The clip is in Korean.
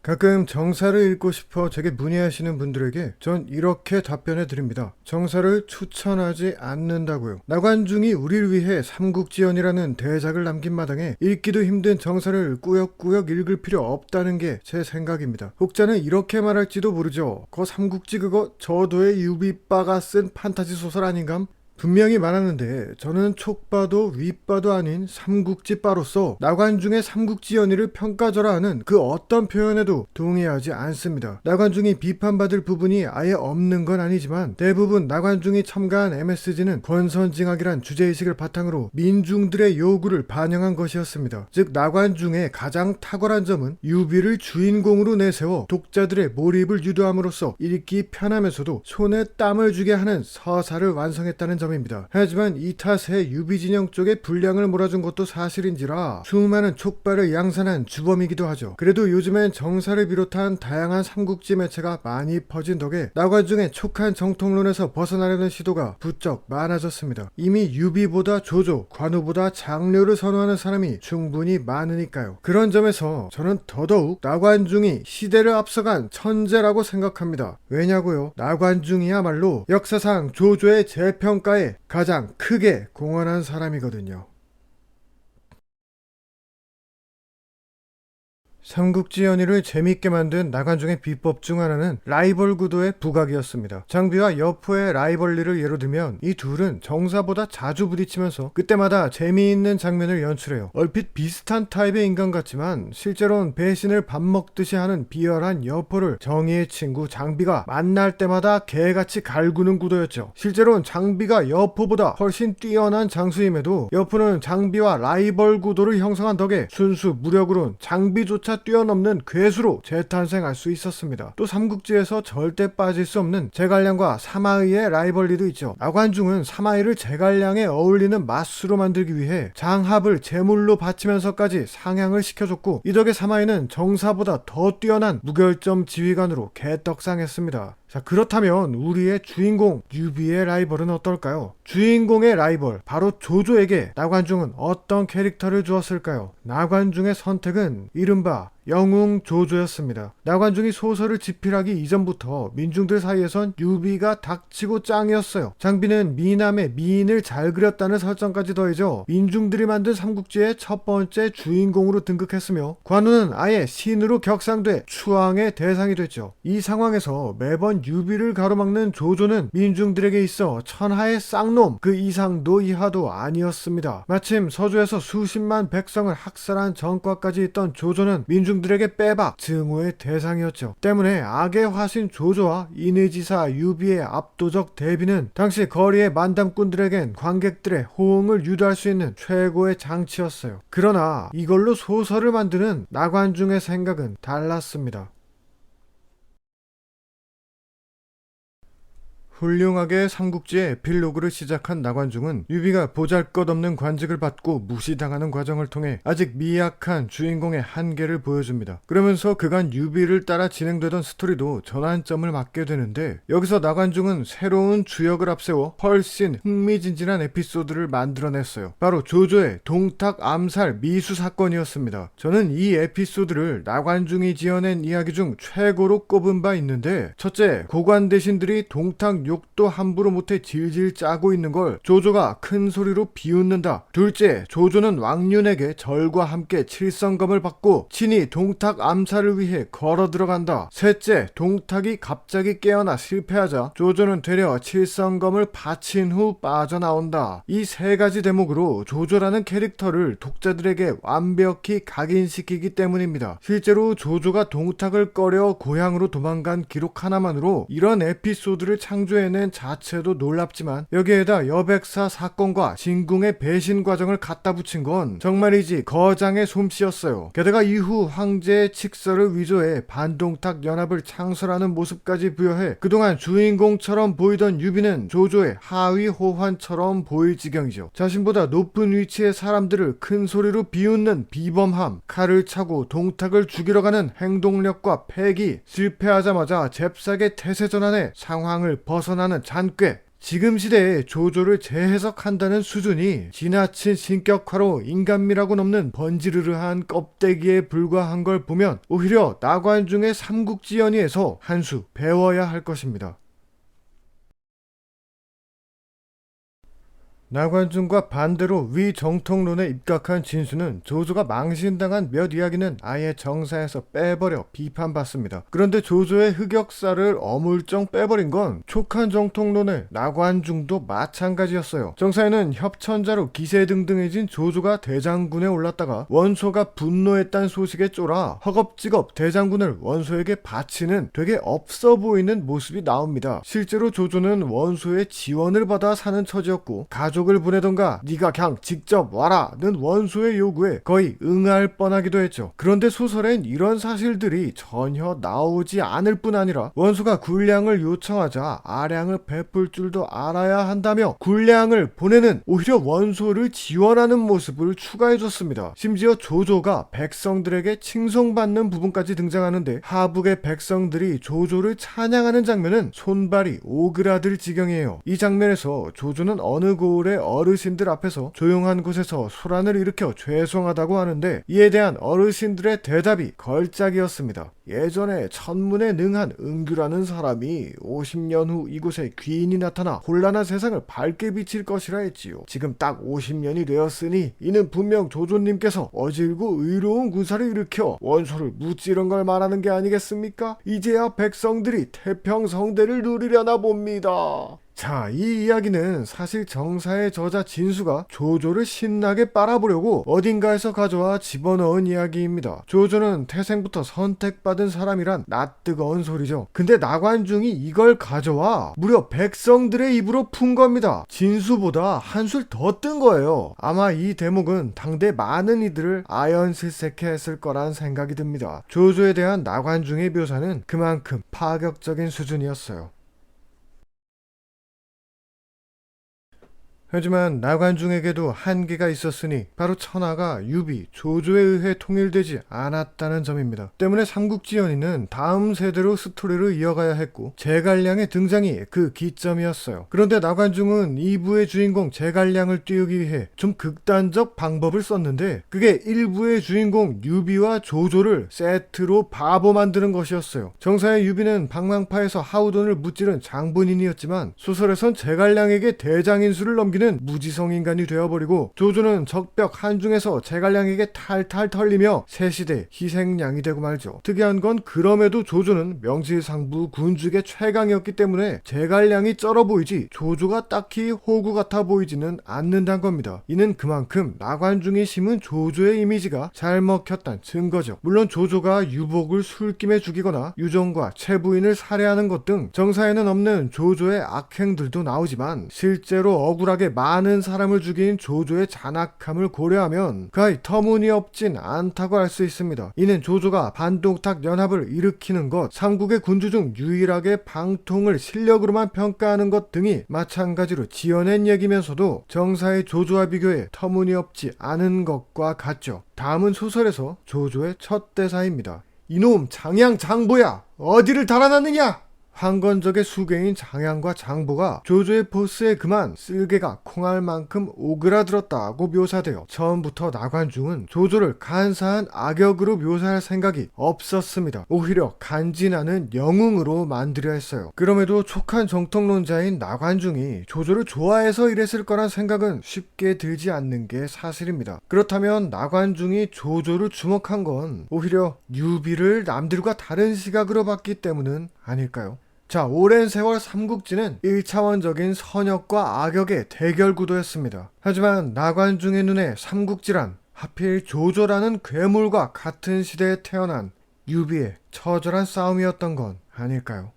가끔 정사를 읽고 싶어 제게 문의하시는 분들에게 전 이렇게 답변해 드립니다. 정사를 추천하지 않는다고요. 나관중이 우리를 위해 삼국지연이라는 대작을 남긴 마당에 읽기도 힘든 정사를 꾸역꾸역 읽을 필요 없다는 게 제 생각입니다. 혹자는 이렇게 말할지도 모르죠. 거 삼국지 그거 저도의 유비빠가 쓴 판타지 소설 아닌감? 분명히 말하는데 저는 촉바도 윗바도 아닌 삼국지빠로서 나관중의 삼국지연의를 평가절하하는 그 어떤 표현에도 동의하지 않습니다. 나관중이 비판받을 부분이 아예 없는 건 아니지만 대부분 나관중이 첨가한 MSG는 권선징악이란 주제의식을 바탕으로 민중들의 요구를 반영한 것이었습니다. 즉 나관중의 가장 탁월한 점은 유비를 주인공으로 내세워 독자들의 몰입을 유도함으로써 읽기 편하면서도 손에 땀을 주게 하는 서사를 완성했다는 점 입니다. 하지만 이 탓에 유비 진영 쪽에 분량을 몰아준 것도 사실인지라 수많은 촉발을 양산한 주범이기도 하죠. 그래도 요즘엔 정사를 비롯한 다양한 삼국지 매체가 많이 퍼진 덕에 나관중의 촉한 정통론에서 벗어나려는 시도가 부쩍 많아졌습니다. 이미 유비보다 조조, 관우보다 장려를 선호하는 사람이 충분히 많으니까요. 그런 점에서 저는 더더욱 나관중이 시대를 앞서간 천재라고 생각합니다. 왜냐고요? 나관중이야말로 역사상 조조의 재평가에 가장 크게 공헌한 사람이거든요. 삼국지연의를 재밌게 만든 나관중의 비법 중 하나는 라이벌 구도의 부각이었습니다. 장비와 여포의 라이벌리를 예로 들면 이 둘은 정사보다 자주 부딪히면서 그때마다 재미있는 장면을 연출해요. 얼핏 비슷한 타입의 인간 같지만 실제로는 배신을 밥 먹듯이 하는 비열한 여포를 정의의 친구 장비가 만날 때마다 개같이 갈구는 구도였죠. 실제로는 장비가 여포보다 훨씬 뛰어난 장수임에도 여포는 장비와 라이벌 구도를 형성한 덕에 순수 무력으론 장비조차 뛰어넘는 괴수로 재탄생할 수 있었습니다. 또 삼국지에서 절대 빠질 수 없는 제갈량과 사마의의 라이벌리도 있죠. 나관중은 사마의를 제갈량에 어울리는 맞수로 만들기 위해 장합을 제물로 바치면서까지 상향을 시켜줬고 이 덕에 사마의는 정사보다 더 뛰어난 무결점 지휘관으로 개떡상했습니다. 자, 그렇다면 우리의 주인공 유비의 라이벌은 어떨까요? 주인공의 라이벌 바로 조조에게 나관중은 어떤 캐릭터를 주었을까요? 나관중의 선택은 이른바 영웅 조조였습니다. 나관중이 소설을 집필하기 이전부터 민중들 사이에선 유비가 닥치고 짱이었어요. 장비는 미남의 미인을 잘 그렸다는 설정까지 더해져 민중들이 만든 삼국지의 첫 번째 주인공으로 등극했으며 관우는 아예 신으로 격상돼 추앙의 대상이 됐죠. 이 상황에서 매번 유비를 가로막는 조조는 민중들에게 있어 천하의 쌍놈 그 이상도 이하도 아니었습니다. 마침 서주에서 수십만 백성을 학살한 전과까지 있던 조조는 민중들에게 빼박 증오의 대상이었죠. 때문에 악의 화신 조조와 인의지사 유비의 압도적 대비는 당시 거리의 만담꾼들에겐 관객들의 호응을 유도할 수 있는 최고의 장치였어요. 그러나 이걸로 소설을 만드는 나관중의 생각은 달랐습니다. 훌륭하게 삼국지의 에필로그를 시작한 나관중은 유비가 보잘것없는 관직을 받고 무시당하는 과정을 통해 아직 미약한 주인공의 한계를 보여줍니다. 그러면서 그간 유비를 따라 진행되던 스토리도 전환점을 맞게 되는데 여기서 나관중은 새로운 주역을 앞세워 훨씬 흥미진진한 에피소드를 만들어냈어요. 바로 조조의 동탁 암살 미수 사건이었습니다. 저는 이 에피소드를 나관중이 지어낸 이야기 중 최고로 꼽은 바 있는데 첫째, 고관 대신들이 동탁 욕도 함부로 못해 질질 짜고 있는 걸 조조가 큰 소리로 비웃는다. 둘째, 조조는 왕륜에게 절과 함께 칠성검을 받고 친히 동탁 암살을 위해 걸어 들어간다. 셋째, 동탁이 갑자기 깨어나 실패하자 조조는 되려 칠성검을 바친 후 빠져나온다. 이 세 가지 대목으로 조조라는 캐릭터를 독자들에게 완벽히 각인시키기 때문입니다. 실제로 조조가 동탁을 꺼려 고향으로 도망간 기록 하나만으로 이런 에피소드를 창조해낸 자체도 놀랍지만 여기에다 여백사 사건과 진궁의 배신 과정을 갖다 붙인 건 정말이지 거장의 솜씨였어요. 게다가 이후 황제의 칙서를 위조해 반동탁 연합을 창설하는 모습까지 부여해 그동안 주인공처럼 보이던 유비는 조조의 하위 호환처럼 보일 지경이죠. 자신보다 높은 위치의 사람들을 큰 소리로 비웃는 비범함, 칼을 차고 동탁을 죽이러 가는 행동력과 패기, 실패하자마자 잽싸게 태세 전환해 상황을 벗어나는 잔꾀, 지금 시대에 조조를 재해석한다는 수준이 지나친 신격화로 인간미라고 넘는 번지르르한 껍데기에 불과한 걸 보면 오히려 나관중의 삼국지연의에서 한 수 배워야 할 것입니다. 나관중과 반대로 위 정통론에 입각한 진수는 조조가 망신당한 몇 이야기는 아예 정사에서 빼버려 비판받습니다. 그런데 조조의 흑역사를 어물쩡 빼버린 건 촉한 정통론의 나관중도 마찬가지였어요. 정사에는 협천자로 기세등등해진 조조가 대장군에 올랐다가 원소가 분노했다는 소식에 쫄아 허겁지겁 대장군을 원소에게 바치는 되게 없어 보이는 모습이 나옵니다. 실제로 조조는 원소의 지원을 받아 사는 처지였고 가족을 보내던가 네가 그냥 직접 와라는 원소의 요구에 거의 응할 뻔하기도 했죠. 그런데 소설엔 이런 사실들이 전혀 나오지 않을 뿐 아니라 원소가 군량을 요청하자 아량을 베풀 줄도 알아야 한다며 군량을 보내는 오히려 원소를 지원하는 모습을 추가해줬습니다. 심지어 조조가 백성들에게 칭송받는 부분까지 등장하는데 하북의 백성들이 조조를 찬양하는 장면은 손발이 오그라들 지경이에요. 이 장면에서 조조는 어느 고을의 어르신들 앞에서 조용한 곳에서 소란을 일으켜 죄송하다고 하는데 이에 대한 어르신들의 대답이 걸작이었습니다. 예전에 천문에 능한 은규라는 사람이 50년 후 이곳에 귀인이 나타나 혼란한 세상을 밝게 비칠 것이라 했지요. 지금 딱 50년이 되었으니 이는 분명 조조님께서 어질고 의로운 군사를 일으켜 원소를 무찌른 걸 말하는 게 아니겠습니까? 이제야 백성들이 태평성대를 누리려나 봅니다. 자, 이 이야기는 사실 정사의 저자 진수가 조조를 신나게 빨아보려고 어딘가에서 가져와 집어넣은 이야기입니다. 조조는 태생부터 선택받은 사람이란 낯뜨거운 소리죠. 근데 나관중이 이걸 가져와 무려 백성들의 입으로 푼 겁니다. 진수보다 한술 더 뜬 거예요. 아마 이 대목은 당대 많은 이들을 아연실색해 했을 거란 생각이 듭니다. 조조에 대한 나관중의 묘사는 그만큼 파격적인 수준이었어요. 하지만 나관중에게도 한계가 있었으니 바로 천하가 유비, 조조에 의해 통일되지 않았다는 점입니다. 때문에 삼국지연의는 다음 세대로 스토리를 이어가야 했고 제갈량의 등장이 그 기점이었어요. 그런데 나관중은 2부의 주인공 제갈량을 띄우기 위해 좀 극단적 방법을 썼는데 그게 1부의 주인공 유비와 조조를 세트로 바보 만드는 것이었어요. 정사의 유비는 방망파에서 하우돈을 무찌른 장본인이었지만 소설에선 제갈량에게 대장인수를 넘긴 무지성 인간이 되어버리고 조조는 적벽 한중에서 제갈량에게 탈탈 털리며 새시대 희생양이 되고 말죠. 특이한 건 그럼에도 조조는 명실상부 군주계 최강이었기 때문에 제갈량이 쩔어 보이지 조조가 딱히 호구 같아 보이지는 않는다는 겁니다. 이는 그만큼 나관중이 심은 조조의 이미지가 잘 먹혔다는 증거죠. 물론 조조가 유복을 술김에 죽이거나 유종과 최부인을 살해하는 것 등 정사에는 없는 조조의 악행들도 나오지만 실제로 억울하게 많은 사람을 죽인 조조의 잔악함을 고려하면 거의 터무니없진 않다고 할 수 있습니다. 이는 조조가 반동탁 연합을 일으키는 것, 삼국의 군주 중 유일하게 방통을 실력으로만 평가하는 것 등이 마찬가지로 지어낸 얘기면서도 정사의 조조와 비교해 터무니없지 않은 것과 같죠. 다음은 소설에서 조조의 첫 대사입니다. 이놈 장양 장보야, 어디를 달아났느냐? 황건적의 수괴인 장양과 장보가 조조의 보스에 그만 쓸개가 콩알 만큼 오그라들었다고 묘사되어 처음부터 나관중은 조조를 간사한 악역으로 묘사할 생각이 없었습니다. 오히려 간지나는 영웅으로 만들려 했어요. 그럼에도 촉한 정통론자인 나관중이 조조를 좋아해서 이랬을 거란 생각은 쉽게 들지 않는 게 사실입니다. 그렇다면 나관중이 조조를 주목한 건 오히려 유비를 남들과 다른 시각으로 봤기 때문은 아닐까요? 자, 오랜 세월 삼국지는 1차원적인 선역과 악역의 대결 구도였습니다. 하지만 나관중의 눈에 삼국지란 하필 조조라는 괴물과 같은 시대에 태어난 유비의 처절한 싸움이었던 건 아닐까요?